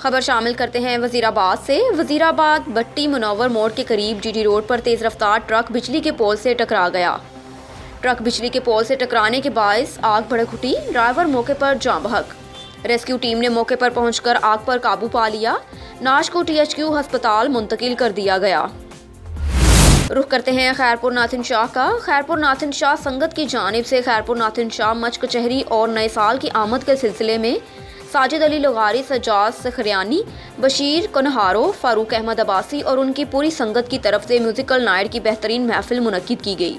خبر شامل کرتے ہیں وزیر آباد سے۔ وزیر آباد بٹی منور موڑ کے قریب جی ٹی روڈ پر تیز رفتار ٹرک بجلی کے پول سے ٹکرا گیا۔ ٹرک بجلی کے پول سے ٹکرانے کے باعث آگ بھڑک اٹھی۔ ڈرائیور موقع پر جاں بحق۔ ریسکیو ٹیم نے موقع پر پہنچ کر آگ پر قابو پا لیا۔ نعش کو THQ ہسپتال منتقل کر دیا گیا۔ رخ کرتے ہیں خیرپور ناتھن شاہ کا۔ خیرپور ناتھن شاہ سنگت کی جانب سے خیرپور ناتھن شاہ مچ کچہری اور نئے سال کی آمد کے سلسلے میں ساجد علی لغاری، سجاد سکھریانی، بشیر کنہارو، فاروق احمد عباسی اور ان کی پوری سنگت کی طرف سے میوزیکل نائٹ کی بہترین محفل منعقد کی گئی،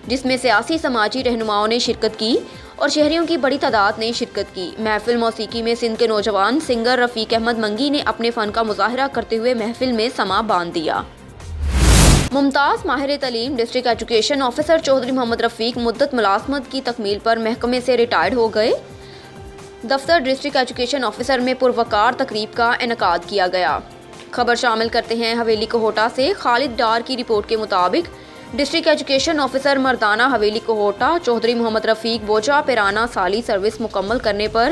جس میں سیاسی سماجی رہنماؤں نے شرکت کی اور شہریوں کی بڑی تعداد نے شرکت کی۔ محفل موسیقی میں سندھ کے نوجوان سنگر رفیق احمد منگی نے اپنے فن کا مظاہرہ کرتے ہوئے محفل میں سما باندھ دیا۔ ممتاز ماہر تعلیم ڈسٹرکٹ ایجوکیشن آفیسر چودھری محمد رفیق مدت ملازمت کی تکمیل پر محکمے سے ریٹائرڈ ہو گئے۔ دفتر ڈسٹرکٹ ایجوکیشن آفیسر میں پروقار تقریب کا انعقاد کیا گیا۔ خبر شامل کرتے ہیں حویلی کوہوٹا سے۔ خالد ڈار کی رپورٹ کے مطابق ڈسٹرکٹ ایجوکیشن آفیسر مردانہ حویلی کوہوٹا چودھری محمد رفیق بوجھا پیرانہ سالی سروس مکمل کرنے پر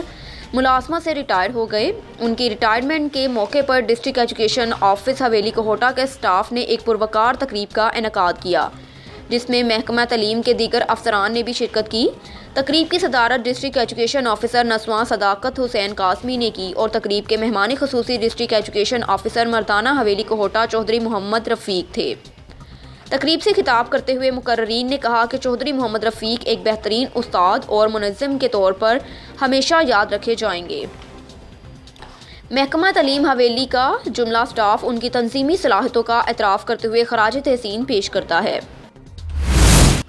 ملازمت سے ریٹائر ہو گئے۔ ان کی ریٹائرمنٹ کے موقع پر ڈسٹرکٹ ایجوکیشن آفس حویلی کوہوٹا کے اسٹاف نے ایک پروقار تقریب کا انعقاد کیا، جس میں محکمہ تعلیم کے دیگر افسران نے بھی شرکت کی۔ تقریب کی صدارت ڈسٹرکٹ ایجوکیشن آفیسر نسواں صداقت حسین قاسمی نے کی اور تقریب کے مہمان خصوصی ڈسٹرکٹ ایجوکیشن آفیسر مردانہ حویلی کوہوٹا چودھری محمد رفیق تھے۔ تقریب سے خطاب کرتے ہوئے مقررین نے کہا کہ چودھری محمد رفیق ایک بہترین استاد اور منظم کے طور پر ہمیشہ یاد رکھے جائیں گے۔ محکمہ تعلیم حویلی کا جملہ اسٹاف ان کی تنظیمی صلاحیتوں کا اعتراف کرتے ہوئے خراج تحسین پیش کرتا ہے۔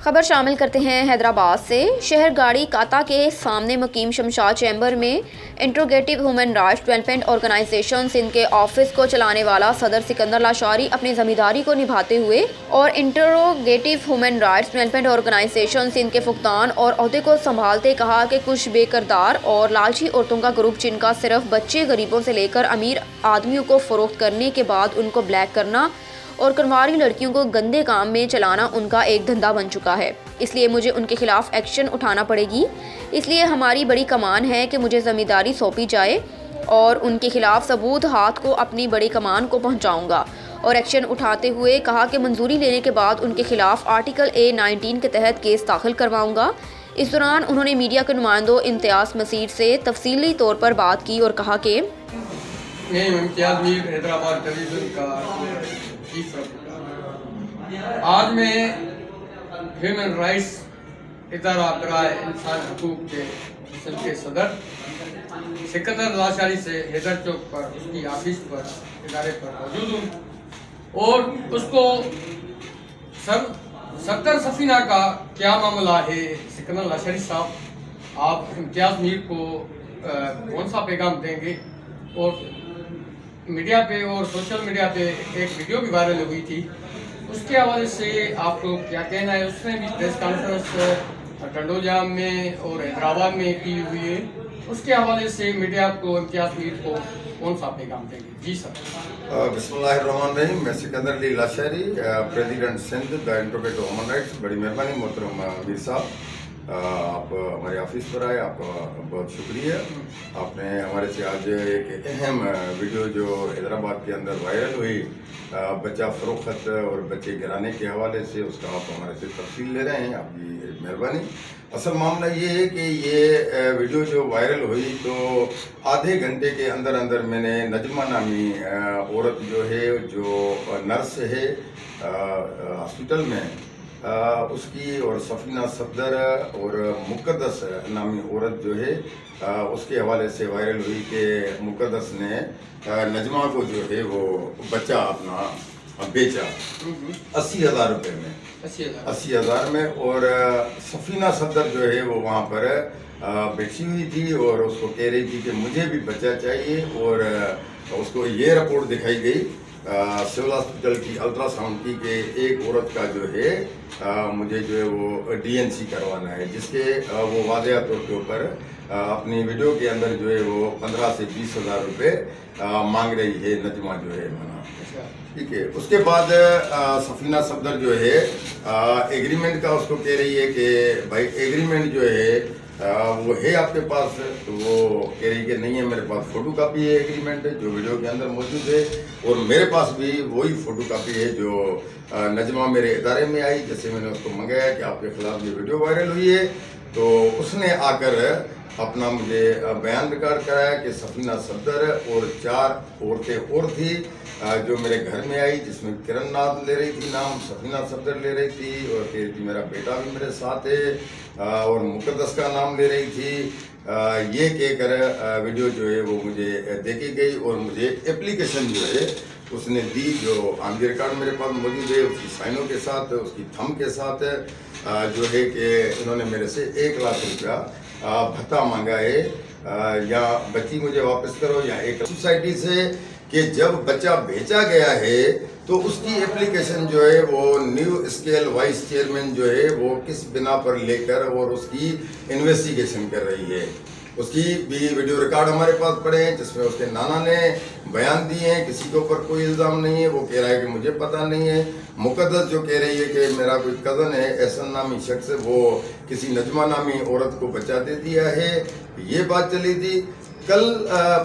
خبر شامل کرتے ہیں حیدرآباد سے۔ شہر گاڑی کاتا کے سامنے مقیم شمشاد چیمبر میں interrogative human rights development organization Sindh کے آفس کو چلانے والا صدر سکندر لاشاری اپنی ذمہ داری کو نبھاتے ہوئے اور interrogative human rights development organization Sindh کے فقدان اور عہدے کو سنبھالتے کہا کہ کچھ بے کردار اور لالچی عورتوں کا گروپ جن کا صرف بچے غریبوں سے لے کر امیر آدمیوں کو فروخت کرنے کے بعد ان کو بلیک کرنا اور کنواری لڑکیوں کو گندے کام میں چلانا ان کا ایک دھندا بن چکا ہے۔ اس لیے مجھے ان کے خلاف ایکشن اٹھانا پڑے گی۔ اس لیے ہماری بڑی کمان ہے کہ مجھے ذمہ داری سونپی جائے اور ان کے خلاف ثبوت ہاتھ کو اپنی بڑی کمان کو پہنچاؤں گا، اور ایکشن اٹھاتے ہوئے کہا کہ منظوری لینے کے بعد ان کے خلاف آرٹیکل A19 کے تحت کیس داخل کرواؤں گا۔ اس دوران انہوں نے میڈیا کے نمائندوں امتیاز مسیر سے تفصیلی طور پر بات کی اور کہا کہ امتیاز میر حیدرآباد ڈویژن کا چیف آج میں ہیومن رائٹس ادارہ برائے انسان حقوق کے سندھ کے صدر سکندر لاشاری سے حیدر چوک پر اس کی آفس پر ادارے پر موجود ہوں، اور اس کو ستر سفینہ کا کیا معاملہ ہے۔ سکندر لاشاری صاحب، آپ امتیاز میر کو کون سا پیغام دیں گے؟ اور میڈیا پہ اور سوشل میڈیا پہ ایک ویڈیو بھی وائرل ہوئی تھی، اس کے حوالے سے آپ کو کیا کہنا ہے؟ اس نے بھی پریس کانفرنس ٹنڈو جام میں اور حیدرآباد میں کی ہوئی ہے، اس کے حوالے سے میڈیا کو امتیاز میر کو کون سا پیغام دیں گے؟ جی سر۔ بسم اللہ الرحمن الرحیم۔ میں سکندر علی لاشاری، پریزیڈنٹ سندھ دا انٹروگیٹو ہیومن رائٹس۔ بڑی مہربانی محترم میر صاحب، آپ ہمارے آفس پر آئے، آپ کا بہت شکریہ۔ آپ نے ہمارے سے آج ایک اہم ویڈیو جو حیدرآباد کے اندر وائرل ہوئی بچہ فروخت اور بچے گرانے کے حوالے سے، اس کا آپ ہمارے سے تفصیل لے رہے ہیں، آپ کی مہربانی۔ اصل معاملہ یہ ہے کہ یہ ویڈیو جو وائرل ہوئی تو آدھے گھنٹے کے اندر اندر میں نے نجمہ نامی عورت جو ہے، جو نرس ہے ہاسپٹل میں، اس کی اور سفینہ صفدر اور مقدس نامی عورت جو ہے اس کے حوالے سے وائرل ہوئی کہ مقدس نے نجمہ کو جو ہے وہ بچہ اپنا بیچا 80,000 روپے میں، 80,000 میں، اور سفینہ صفدر جو ہے وہ وہاں پر بیٹھی ہوئی تھی اور اس کو کہہ رہی تھی کہ مجھے بھی بچہ چاہیے، اور اس کو یہ رپورٹ دکھائی گئی سول ہاسپٹل کی الٹرا ساؤنڈ کی کہ ایک عورت کا جو ہے مجھے جو ہے وہ DNC کروانا ہے، جس کے وہ واضح طور کے اوپر اپنی ویڈیو کے اندر جو ہے وہ 15 سے 20,000 روپے مانگ رہی ہے نجمہ جو ہے مانا، ٹھیک ہے۔ اس کے بعد سفینہ صفدر جو ہے ایگریمنٹ کا اس کو کہہ رہی ہے کہ بھائی ایگریمنٹ جو ہے وہ ہے آپ کے پاس؟ تو وہ کہہ رہی کہ نہیں ہے، میرے پاس فوٹو کاپی ہے ایگریمنٹ جو ویڈیو کے اندر موجود ہے، اور میرے پاس بھی وہی فوٹو کاپی ہے جو نجمہ میرے ادارے میں آئی، جیسے میں نے اس کو منگایا کہ آپ کے خلاف یہ ویڈیو وائرل ہوئی ہے، تو اس نے آ کر اپنا مجھے بیان ریکارڈ کرایا کہ سفینہ صفدر اور 4 عورتیں اور تھی جو میرے گھر میں آئی، جس میں کرن ناتھ لے رہی تھی نام، سفینہ صفدر لے رہی تھی، اور کہہ رہی تھی میرا بیٹا بھی میرے ساتھ ہے، اور مقدس کا نام لے رہی تھی۔ یہ کہہ کر ویڈیو جو ہے وہ مجھے دیکھی گئی، اور مجھے اپلیکیشن جو ہے اس نے دی، جو آن دی ریکارڈ میرے پاس موجود ہے، اس کی سائنوں کے ساتھ، اس کی تھم کے ساتھ، جو ہے کہ انہوں نے میرے سے 1 لاکھ روپیہ بھتہ مانگا ہے، یا بچی مجھے واپس کرو، یا ایک سوسائٹی سے کہ جب بچہ بھیجا گیا ہے تو اس کی اپلیکیشن جو ہے وہ نیو اسکیل وائس چیئرمین جو ہے وہ کس بنا پر لے کر اور اس کی انویسٹیگیشن کر رہی ہے۔ اس کی بھی ویڈیو ریکارڈ ہمارے پاس پڑے ہیں، جس میں اس کے نانا نے بیان دیے ہیں، کسی کے اوپر کوئی الزام نہیں ہے، وہ کہہ رہا ہے کہ مجھے پتہ نہیں ہے۔ مقدس جو کہہ رہی ہے کہ میرا کوئی کزن ہے، احسن نامی شخص، وہ کسی نجمہ نامی عورت کو بچا دے دیا ہے، یہ بات چلی تھی۔ کل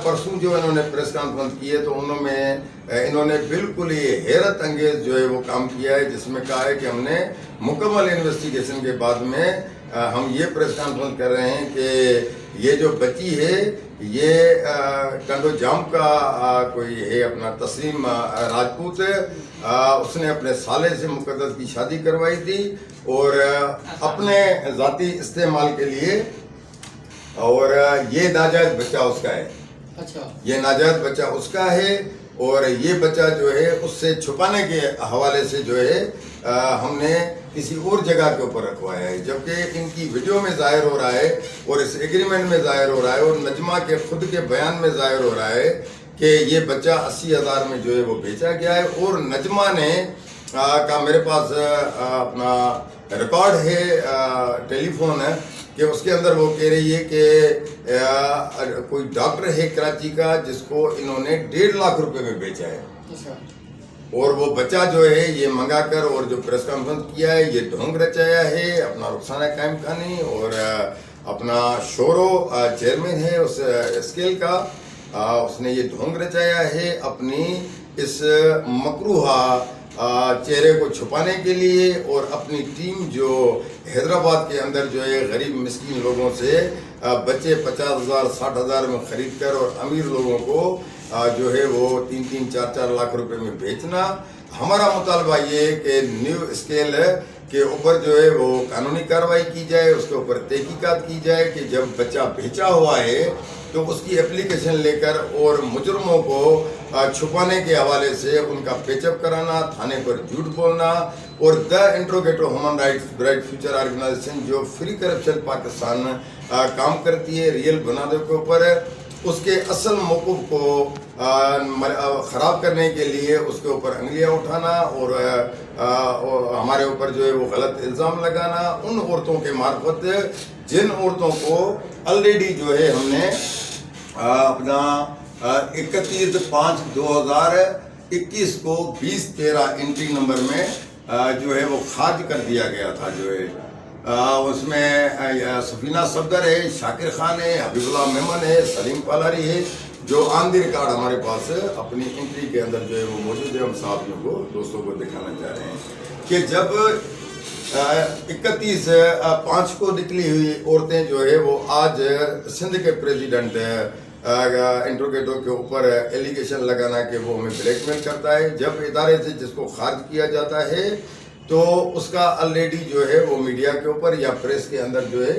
پرسوں جو انہوں نے پریس کانفرنس کی ہے تو انہوں نے بالکل ہی حیرت انگیز جو ہے وہ کام کیا ہے، جس میں کہا ہے کہ ہم نے مکمل انویسٹیگیشن کے بعد میں ہم یہ پریس کانفرنس کر رہے ہیں کہ یہ جو بچی ہے یہ کنڈو جام کا کوئی ہے، اپنا تسلیم راجپوت، اس نے اپنے سالے سے مقدس کی شادی کروائی تھی اور اپنے ذاتی استعمال کے لیے، اور یہ ناجائز بچہ اس کا ہے۔ اچھا، یہ ناجائز بچہ اس کا ہے، اور یہ بچہ جو ہے اس سے چھپانے کے حوالے سے جو ہے ہم نے کسی اور جگہ کے اوپر رکھوایا ہے، جبکہ ان کی ویڈیو میں ظاہر ہو رہا ہے اور اس ایگریمنٹ میں ظاہر ہو رہا ہے اور نجمہ کے خود کے بیان میں ظاہر ہو رہا ہے کہ یہ بچہ 80,000 میں جو ہے وہ بیچا گیا ہے، اور نجمہ نے کا میرے پاس اپنا ریکارڈ ہے، ٹیلی فون ہے، کہ اس کے اندر وہ کہہ رہی ہے کہ کوئی ڈاکٹر ہے کراچی کا جس کو انہوں نے 1.5 لاکھ روپے میں بیچا ہے، اور وہ بچہ جو ہے یہ منگا کر اور جو پریس کانفرنس کیا ہے یہ ڈھونگ رچایا ہے اپنا رخسانہ قائم خانی، اور اپنا شورو چیئرمین ہے اس اسکیل کا، اس نے یہ ڈھونگ رچایا ہے اپنی اس مکروہہ چہرے کو چھپانے کے لیے، اور اپنی ٹیم جو حیدرآباد کے اندر جو ہے غریب مسکین لوگوں سے بچے 50,000 60,000 میں خرید کر اور امیر لوگوں کو جو ہے وہ 3-3 4-4 لاکھ روپے میں بیچنا۔ ہمارا مطالبہ یہ ہے کہ نیو اسکیل کے اوپر جو ہے وہ قانونی کارروائی کی جائے، اس کے اوپر تحقیقات کی جائے کہ جب بچہ بیچا ہوا ہے تو اس کی اپلیکیشن لے کر اور مجرموں کو چھپانے کے حوالے سے ان کا پیچ اپ کرانا، تھانے پر جھوٹ بولنا، اور the interrogative human rights bright future organization جو فری کرپشن پاکستان کام کرتی ہے ریئل بنیادوں کے اوپر، اس کے اصل موقف کو خراب کرنے کے لیے اس کے اوپر انگلیاں اٹھانا اور ہمارے اوپر جو ہے وہ غلط الزام لگانا، ان عورتوں کے معرفت جن عورتوں کو آلریڈی جو ہے ہم نے اپنا 31/5/2021 کو 2013 انٹری نمبر میں جو ہے وہ خارج کر دیا گیا تھا، جو ہے اس میں سفینہ صفدر ہے، شاکر خان ہے، حبیب اللہ میمن ہے، سلیم پالاری ہے، جو آن دی ریکارڈ ہمارے پاس اپنی انٹری کے اندر جو ہے وہ موجود ہے۔ ہم صحافیوں کو دوستوں کو دکھانا چاہ رہے ہیں کہ جب 31/5 کو نکلی ہوئی عورتیں جو ہے وہ آج سندھ کے پریزیڈنٹ انٹروگیٹو کے اوپر ایلیگیشن لگانا کہ وہ ہمیں بلیک میل کرتا ہے، جب ادارے سے جس کو خارج کیا جاتا ہے تو اس کا آلریڈی جو ہے وہ میڈیا کے اوپر یا پریس کے اندر جو ہے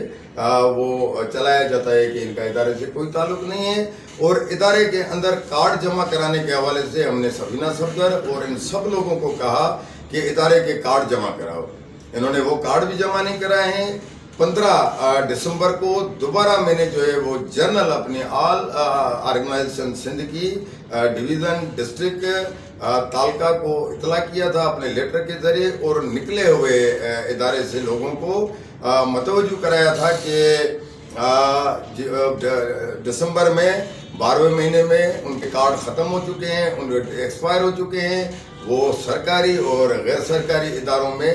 وہ چلایا جاتا ہے کہ ان کا ادارے سے کوئی تعلق نہیں ہے، اور ادارے کے اندر کارڈ جمع کرانے کے حوالے سے ہم نے سفینہ صفدر اور ان سب لوگوں کو کہا کہ ادارے کے کارڈ جمع کراؤ، انہوں نے وہ کارڈ بھی جمع نہیں کرائے ہیں۔ 15 دسمبر کو دوبارہ میں نے جو ہے وہ جرنل اپنے آل آرگنائزیشن سندھ کی ڈویژن ڈسٹرکٹ تالکا کو اطلاع کیا تھا اپنے لیٹر کے ذریعے، اور نکلے ہوئے ادارے سے لوگوں کو متوجہ کرایا تھا کہ دسمبر میں 12ویں مہینے میں ان کے کارڈ ختم ہو چکے ہیں، ان ایکسپائر ہو چکے ہیں، وہ سرکاری اور غیر سرکاری اداروں میں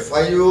FIO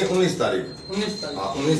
19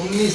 19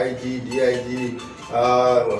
IG DIG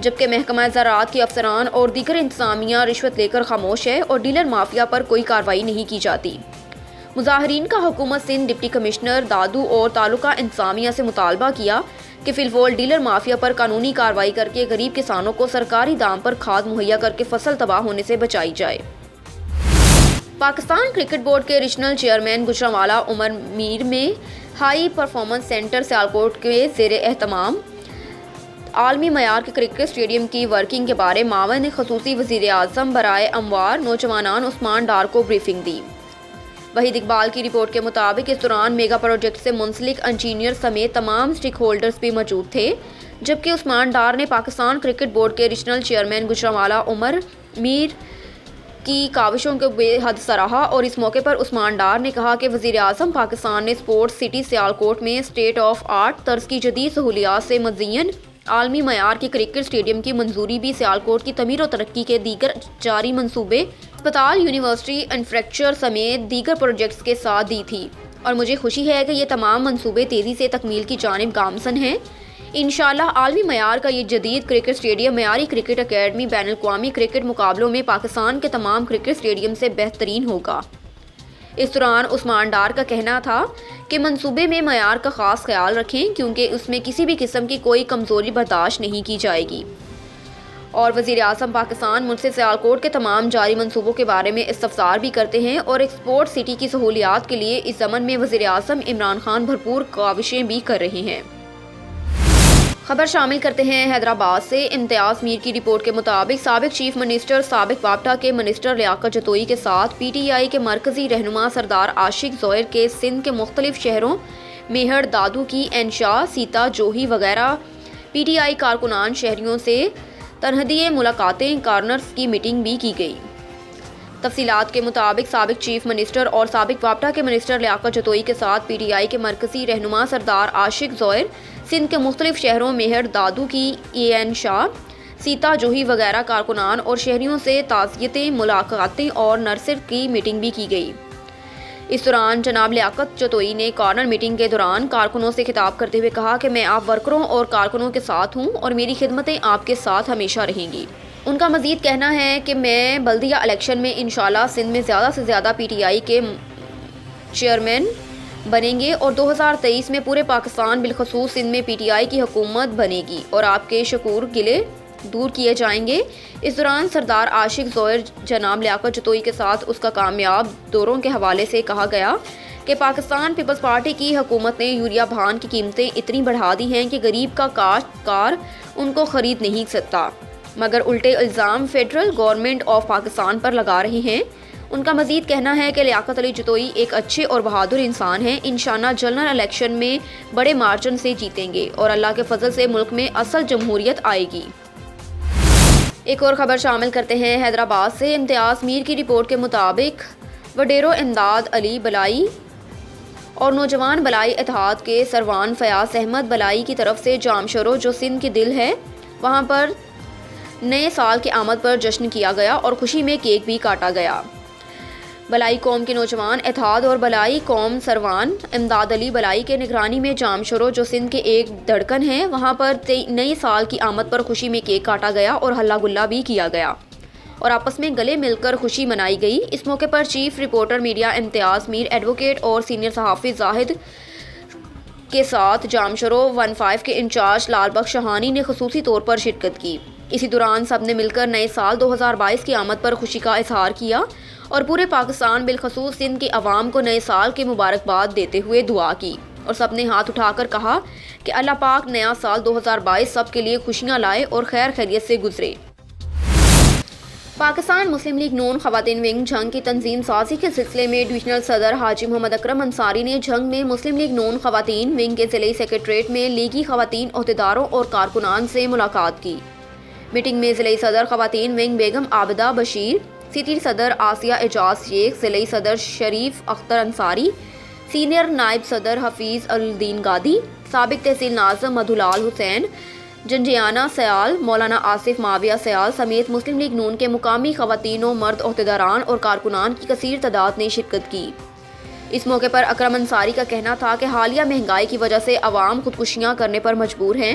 جبکہ محکمہ زراعت کے افسران اور دیگر انتظامیہ رشوت لے کر خاموش ہے اور ڈیلر مافیا پر کوئی کارروائی نہیں کی جاتی۔ مظاہرین کا حکومت سندھ ڈپٹی کمشنر دادو اور تعلقہ انتظامیہ سے مطالبہ کیا کہ فی الفور ڈیلر مافیا پر قانونی کارروائی کر کے غریب کسانوں کو سرکاری دام پر کھاد مہیا کر کے فصل تباہ ہونے سے بچائی جائے۔ پاکستان کرکٹ بورڈ کے ریجنل چیئرمین گجرانوالہ عمر میر میں ہائی پرفارمنس سینٹر سیالکوٹ کے زیر اہتمام عالمی معیار کے کرکٹ اسٹیڈیم کی ورکنگ کے بارے معاون خصوصی وزیر اعظم برائے اموار نوجوانان عثمان ڈار کو بریفنگ دی۔ وحید اقبال کی رپورٹ کے مطابق اس دوران میگا پروجیکٹ سے منسلک انجینئر سمیت تمام اسٹیک ہولڈرز بھی موجود تھے، جبکہ عثمان ڈار نے پاکستان کرکٹ بورڈ کے ریجنل چیئرمین گجرانوالہ عمر میر کی کاوشوں کو بے حد سراہا اور اس موقع پر عثمان ڈار نے کہا کہ وزیر اعظم پاکستان نے اسپورٹس سٹی سیالکوٹ میں اسٹیٹ آف آرٹ طرز کی جدید سہولیات سے مزین عالمی معیار کے کرکٹ اسٹیڈیم کی منظوری بھی سیالکوٹ کی تعمیر و ترقی کے دیگر جاری منصوبے اسپتال یونیورسٹی انفراسٹرکچر سمیت دیگر پروجیکٹس کے ساتھ دی تھی، اور مجھے خوشی ہے کہ یہ تمام منصوبے تیزی سے تکمیل کی جانب گامزن ہیں۔ انشاءاللہ عالمی معیار کا یہ جدید کرکٹ اسٹیڈیم معیاری کرکٹ اکیڈمی بین الاقوامی کرکٹ مقابلوں میں پاکستان کے تمام کرکٹ اسٹیڈیم سے بہترین ہوگا۔ اس دوران عثمان ڈار کا کہنا تھا کہ منصوبے میں معیار کا خاص خیال رکھیں کیونکہ اس میں کسی بھی قسم کی کوئی کمزوری برداشت نہیں کی جائے گی، اور وزیر اعظم پاکستان مجھ سے سیالکوٹ کے تمام جاری منصوبوں کے بارے میں استفسار بھی کرتے ہیں اور ایکسپورٹ سٹی کی سہولیات کے لیے اس ضمن میں وزیر اعظم عمران خان بھرپور کاوشیں بھی کر رہے ہیں۔ خبر شامل کرتے ہیں حیدرآباد سے۔ امتیاز میر کی رپورٹ کے مطابق سابق چیف منسٹر سابق واپڈا کے منسٹر لیاقت جتوئی کے ساتھ پی ٹی آئی کے مرکزی رہنما سردار عاشق ظہیر کے سندھ کے مختلف شہروں میہر دادو کی انشاء سیتا جوہی وغیرہ پی ٹی آئی کارکنان شہریوں سے تنہدیہ ملاقاتیں کارنرز کی میٹنگ بھی کی گئی۔ تفصیلات کے مطابق سابق چیف منسٹر اور سابق واپڈا کے منسٹر لیاقت جتوئی کے ساتھ پی ٹی آئی کے مرکزی رہنما سردار عاشق ظہیر سندھ کے مختلف شہروں میہر دادو کی این شاہ سیتا جوہی وغیرہ کارکنان اور شہریوں سے تعزیتیں ملاقاتیں اور نرسر کی میٹنگ بھی کی گئی۔ اس دوران جناب لیاقت جتوئی نے کارنر میٹنگ کے دوران کارکنوں سے خطاب کرتے ہوئے کہا کہ میں آپ ورکروں اور کارکنوں کے ساتھ ہوں اور میری خدمتیں آپ کے ساتھ ہمیشہ رہیں گی۔ ان کا مزید کہنا ہے کہ میں بلدیہ الیکشن میں انشاءاللہ سندھ میں زیادہ سے زیادہ پی ٹی آئی کے چیئرمین بنیں گے اور 2023 میں پورے پاکستان بالخصوص سندھ میں پی ٹی آئی کی حکومت بنے گی اور آپ کے شکور گلے دور کیے جائیں گے۔ اس دوران سردار عاشق ظہیر جناب لیاقت جتوئی کے ساتھ اس کا کامیاب دوروں کے حوالے سے کہا گیا کہ پاکستان پیپلز پارٹی کی حکومت نے یوریا بھان کی قیمتیں اتنی بڑھا دی ہیں کہ غریب کا کاشتکار ان کو خرید نہیں سکتا، مگر الٹے الزام فیڈرل گورنمنٹ آف پاکستان پر لگا رہے ہیں۔ ان کا مزید کہنا ہے کہ لیاقت علی جتوئی ایک اچھے اور بہادر انسان ہیں، انشاءاللہ جنرل الیکشن میں بڑے مارجن سے جیتیں گے اور اللہ کے فضل سے ملک میں اصل جمہوریت آئے گی۔ ایک اور خبر شامل کرتے ہیں حیدرآباد سے۔ امتیاز میر کی رپورٹ کے مطابق وڈیرو امداد علی بلائی اور نوجوان بلائی اتحاد کے سروان فیاض احمد بلائی کی طرف سے جام شرو جو سندھ کی دل ہے وہاں پر نئے سال کی آمد پر جشن کیا گیا اور خوشی میں کیک بھی کاٹا گیا۔ بلائی قوم کے نوجوان اتحاد اور بلائی قوم سروان امداد علی بلائی کے نگرانی میں جام شرو جو سندھ کے ایک دھڑکن ہے وہاں پر نئے سال کی آمد پر خوشی میں کیک کاٹا گیا اور ہلا گلا بھی کیا گیا اور آپس میں گلے مل کر خوشی منائی گئی۔ اس موقع پر چیف رپورٹر میڈیا امتیاز میر، ایڈوکیٹ اور سینئر صحافی زاہد کے ساتھ جام شرو 15 کے انچارج لال بخش شہانی نے خصوصی طور پر شرکت کی۔ اسی دوران سب نے مل کر نئے سال 2022 کی آمد پر خوشی کا اظہار کیا اور پورے پاکستان بالخصوص سندھ کی عوام کو نئے سال کی مبارکباد دیتے ہوئے دعا کی اور سب نے ہاتھ اٹھا کر کہا کہ اللہ پاک نیا سال 2022 سب کے لیے خوشیاں لائے اور خیر خیریت سے گزرے۔ پاکستان مسلم لیگ نون خواتین ونگ جنگ کی تنظیم سازی کے سلسلے میں ڈویژنل صدر حاجی محمد اکرم انصاری نے جنگ میں مسلم لیگ نون خواتین ونگ کے ضلعی سیکریٹریٹ میں لیگی خواتین عہدیداروں اور کارکنان سے ملاقات کی۔ میٹنگ میں ضلعی صدر خواتین ونگ بیگم عابدہ بشیر، سٹی صدر آسیہ اعجاز شیخ، ضلعی صدر شریف اختر انصاری، سینئر نائب صدر حفیظ الدین گادی، سابق تحصیل ناظم مدھولال حسین، جنجیانہ سیال، مولانا آصف معاویہ سیال سمیت مسلم لیگ نون کے مقامی خواتین و مرد عہدیداران اور کارکنان کی کثیر تعداد نے شرکت کی۔ اس موقع پر اکرم انصاری کا کہنا تھا کہ حالیہ مہنگائی کی وجہ سے عوام خودکشیاں کرنے پر مجبور ہیں،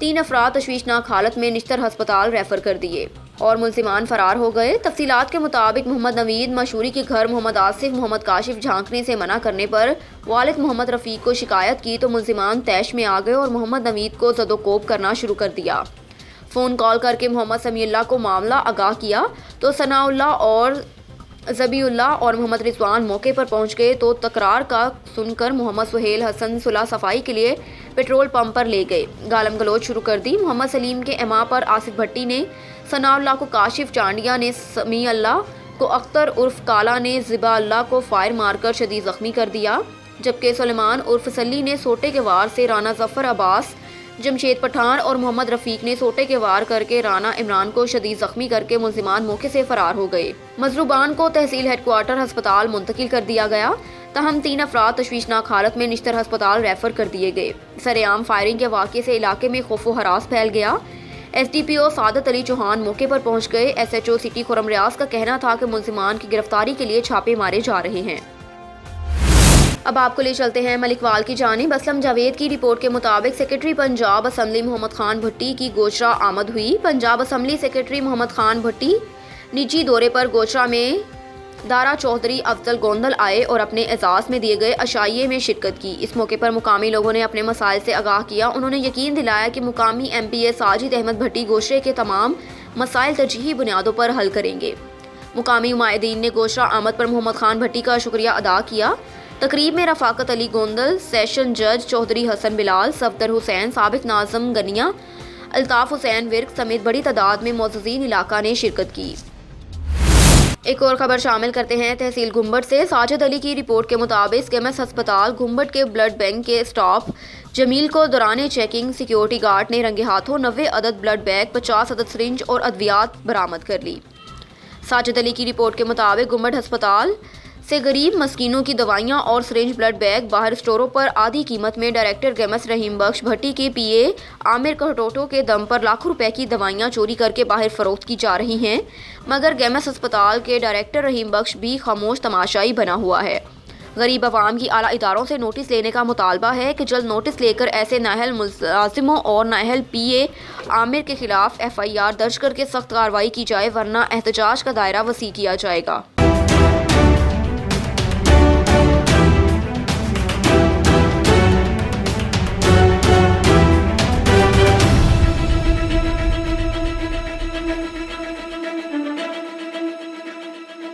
3 افراد تشویشناک حالت میں نشتر ہسپتال ریفر کر دیے اور ملزمان فرار ہو گئے۔ تفصیلات کے مطابق محمد نوید مشہوری کے گھر محمد آصف محمد کاشف جھانکنے سے منع کرنے پر والد محمد رفیق کو شکایت کی تو ملزمان طیش میں آ گئے اور محمد نوید کو زد و کوب کرنا شروع کر دیا۔ فون کال کر کے محمد سمیع اللہ کو معاملہ آگاہ کیا تو ثناء اللہ اور ذبیح اللہ اور محمد رضوان موقع پر پہنچ گئے تو تکرار کا سن کر محمد سہیل حسن صلح صفائی کے لیے پیٹرول پمپ پر لے گئے، گالم گلوچ شروع کر دی۔ محمد سلیم کے اما پر آصف بھٹی نے، ثناء اللہ کو کاشف چانڈیا نے، سمیع اللہ کو اختر عرف کالا نے ذبیح اللہ کو فائر مار کر شدید زخمی کر دیا، جبکہ سلیمان عرف سلی نے سوٹے کے وار سے رانا ظفر عباس، جمشید پٹھان اور محمد رفیق نے سوٹے کے وار کر کے رانا عمران کو شدید زخمی کر کے ملزمان موقع سے فرار ہو گئے۔ مضروبان کو تحصیل ہیڈ کوارٹر ہسپتال منتقل کر دیا گیا، تاہم 3 افراد تشویشناک حالت میں نشتر ہسپتال ریفر کر دیے گئے۔ سرعام فائرنگ کے واقعے سے علاقے میں خوف و ہراس پھیل گیا۔ ایس ڈی پی او سعادت علی چوہان موقع پر پہنچ گئے۔ ایس ایچ او سٹی خرم ریاض کا کہنا تھا کہ ملزمان کی گرفتاری کے لیے چھاپے مارے جا رہے ہیں۔ اب آپ کو لے چلتے ہیں ملک وال کی جانب۔ اسلم جاوید کی رپورٹ کے مطابق سیکرٹری پنجاب اسمبلی محمد خان بھٹی کی گوجرا آمد ہوئی۔ پنجاب اسمبلی سیکرٹری محمد خان بھٹی نجی دورے پر گوجرا میں دارا چودھری افضل گوندل آئے اور اپنے اعزاز میں دیے گئے عشائیے میں شرکت کی۔ اس موقع پر مقامی لوگوں نے اپنے مسائل سے آگاہ کیا۔ انہوں نے یقین دلایا کہ مقامی ایم پی اے ساجد احمد بھٹی گوشرے کے تمام مسائل ترجیحی بنیادوں پر حل کریں گے۔ مقامی نمائندین نے گوشرا آمد پر محمد خان بھٹی کا شکریہ ادا کیا۔ تقریب میں رفاقت علی گوندل، سیشن جج چودھری حسن بلال، صفدر حسین، سابق ناظم گنیا، الطاف حسین ورک سمیت بڑی تعداد میں معززین علاقہ نے شرکت کی۔ ایک اور خبر شامل کرتے ہیں تحصیل گھمبٹ سے۔ ساجد علی کی رپورٹ کے مطابق گیمس ہسپتال گھمبٹ کے بلڈ بینک کے اسٹاف جمیل کو دوران چیکنگ سیکیورٹی گارڈ نے رنگے ہاتھوں 90 عدد بلڈ بیگ، 50 عدد سرنج اور ادویات برآمد کر لی۔ ساجد علی کی رپورٹ کے مطابق گھمبٹ ہسپتال سے غریب مسکینوں کی دوائیاں اور سرنج بلڈ بیگ باہر اسٹوروں پر آدھی قیمت میں ڈائریکٹر گیمس رحیم بخش بھٹی کے پی اے عامر کہٹوٹو کے دم پر لاکھوں روپے کی دوائیاں چوری کر کے باہر فروخت کی جا رہی ہیں، مگر گیمس ہسپتال کے ڈائریکٹر رحیم بخش بھی خاموش تماشائی بنا ہوا ہے۔ غریب عوام کی اعلیٰ اداروں سے نوٹس لینے کا مطالبہ ہے کہ جلد نوٹس لے کر ایسے نااہل ملازموں اور نااہل پی اے عامر کے خلاف ایف آئی آر درج کر کے سخت کارروائی کی جائے، ورنہ احتجاج کا دائرہ وسیع کیا جائے گا۔